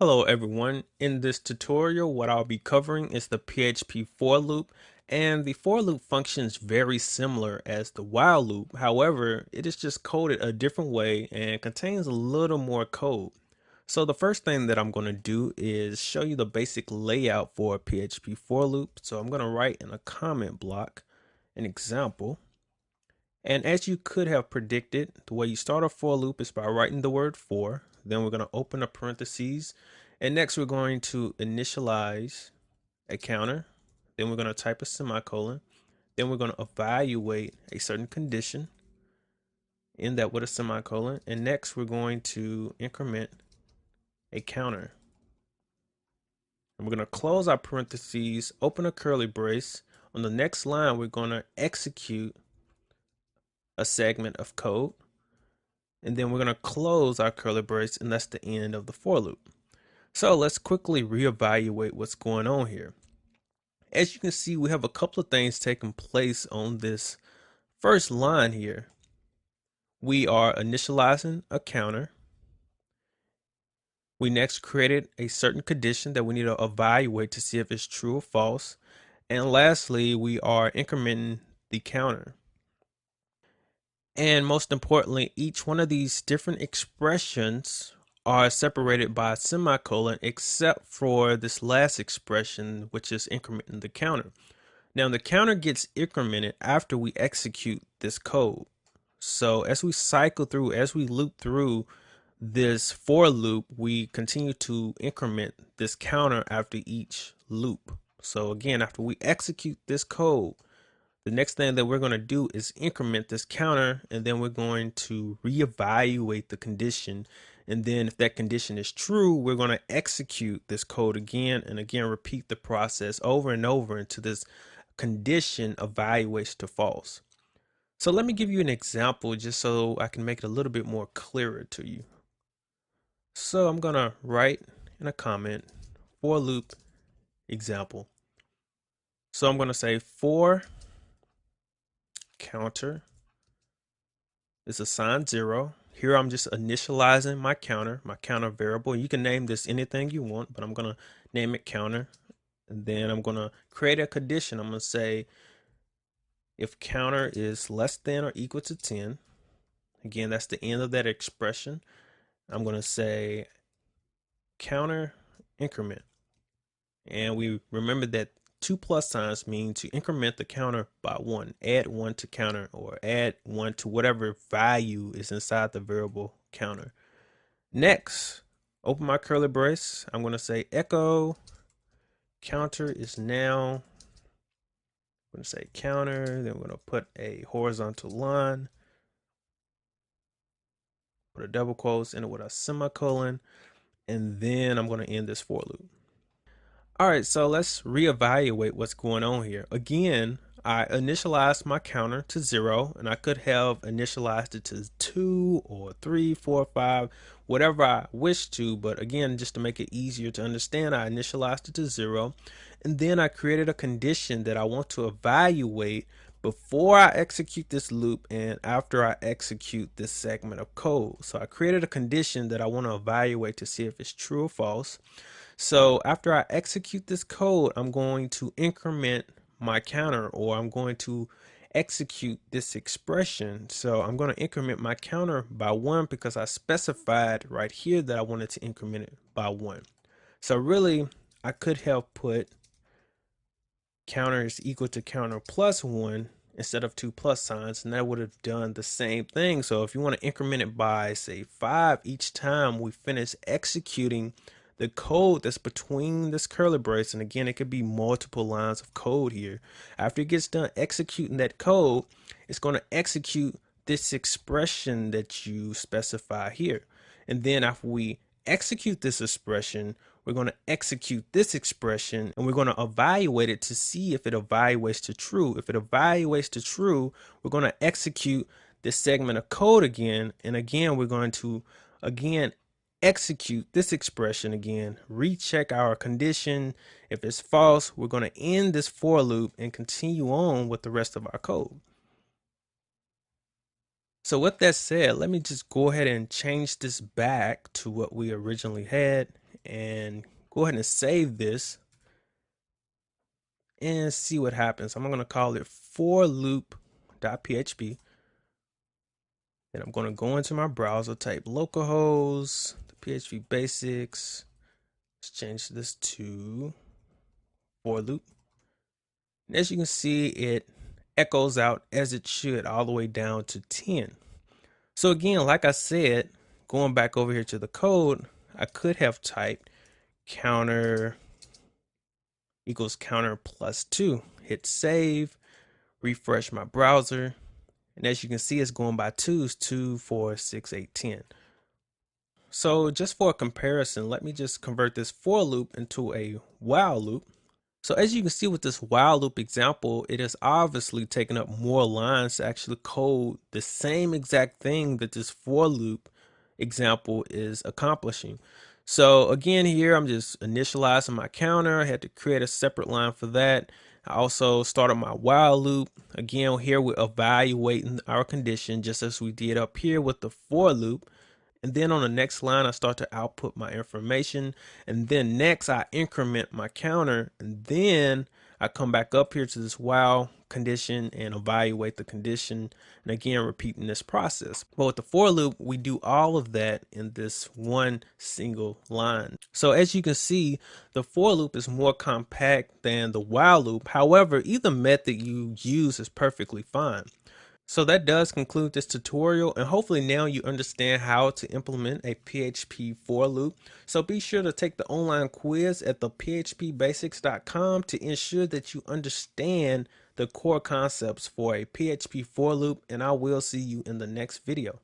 Hello everyone. In this tutorial, what I'll be covering is the PHP for loop, and the for loop functions very similar as the while loop. However, it is just coded a different way and contains a little more code. So the first thing that I'm going to do is show you the basic layout for a PHP for loop. So I'm going to write in a comment block an example. And as you could have predicted, the way you start a for loop is by writing the word for. Then we're going to open a parentheses. And next we're going to initialize a counter. Then we're going to type a semicolon. Then we're going to evaluate a certain condition. End that with a semicolon. And next we're going to increment a counter. And we're going to close our parentheses, open a curly brace. On the next line, we're going to execute a segment of code. And then we're going to close our curly brace, and that's the end of the for loop. So let's quickly reevaluate what's going on here. As you can see, we have a couple of things taking place on this first line here. We are initializing a counter. We next created a certain condition that we need to evaluate to see if it's true or false. And lastly, we are incrementing the counter. And most importantly, each one of these different expressions are separated by a semicolon except for this last expression, which is incrementing the counter. Now the counter gets incremented after we execute this code. So as we cycle through, as we loop through this for loop, we continue to increment this counter after each loop. So again, after we execute this code, the next thing that we're going to do is increment this counter, and then we're going to reevaluate the condition. And then if that condition is true, we're going to execute this code again and again, repeat the process over and over until this condition evaluates to false. So let me give you an example just so I can make it a little bit more clearer to you. So I'm going to write in a comment for loop example. So I'm going to say for counter is assigned 0. Here I'm just initializing my counter variable. You can name this anything you want, but I'm going to name it counter. And then I'm going to create a condition. I'm going to say if counter is less than or equal to 10. Again, that's the end of that expression. I'm going to say counter increment. And we remember that 2 plus signs mean to increment the counter by 1, add 1 to counter, or add 1 to whatever value is inside the variable counter. Next, open my curly brace. I'm going to say echo counter is now. I'm going to say counter, then we're going to put a horizontal line, put a double quotes in it with a semicolon, and then I'm going to end this for loop. All right, so let's reevaluate what's going on here. Again, I initialized my counter to 0, and I could have initialized it to 2 or 3, 4, 5, whatever I wish to. But again, just to make it easier to understand, I initialized it to 0, and then I created a condition that I want to evaluate before I execute this loop and after I execute this segment of code. So I created a condition that I want to evaluate to see if it's true or false. So after I execute this code, I'm going to increment my counter, or I'm going to execute this expression. So I'm going to increment my counter by 1 because I specified right here that I wanted to increment it by 1. So really, I could have put counter is equal to counter plus 1 instead of 2 plus signs, and that would have done the same thing. So if you want to increment it by, say, 5 each time we finish executing the code that's between this curly brace, and again, it could be multiple lines of code here. After it gets done executing that code, it's going to execute this expression that you specify here. And then after we execute this expression, we're going to execute this expression, and we're going to evaluate it to see if it evaluates to true. If it evaluates to true, we're going to execute this segment of code again, and again we're going to execute this expression again, recheck our condition. If it's false, we're going to end this for loop and continue on with the rest of our code. So with that said, let me just go ahead and change this back to what we originally had. and go ahead and save this and see what happens. I'm going to call it for loop.php. Then I'm going to go into my browser, type localhost, the PHP basics. Let's change this to for loop. And as you can see, it echoes out as it should all the way down to 10. So again, like I said, going back over here to the code, I could have typed counter equals counter plus 2. Hit save, refresh my browser, and as you can see, it's going by 2s, 2, 4, 6, 8, 10. So just for a comparison, let me just convert this for loop into a while loop. So as you can see with this while loop example, it has obviously taken up more lines to actually code the same exact thing that this for loop example is accomplishing. So again, here I'm just initializing my counter. I had to create a separate line for that. I also started my while loop. Again, here we're evaluating our condition just as we did up here with the for loop. And then on the next line, I start to output my information. And then next, I increment my counter. And then I come back up here to this while condition and evaluate the condition. And again, repeating this process. But with the for loop, we do all of that in this one single line. So as you can see, the for loop is more compact than the while loop. However, either method you use is perfectly fine. So that does conclude this tutorial, and hopefully now you understand how to implement a PHP for loop. So be sure to take the online quiz at thephpbasics.com to ensure that you understand the core concepts for a PHP for loop, and I will see you in the next video.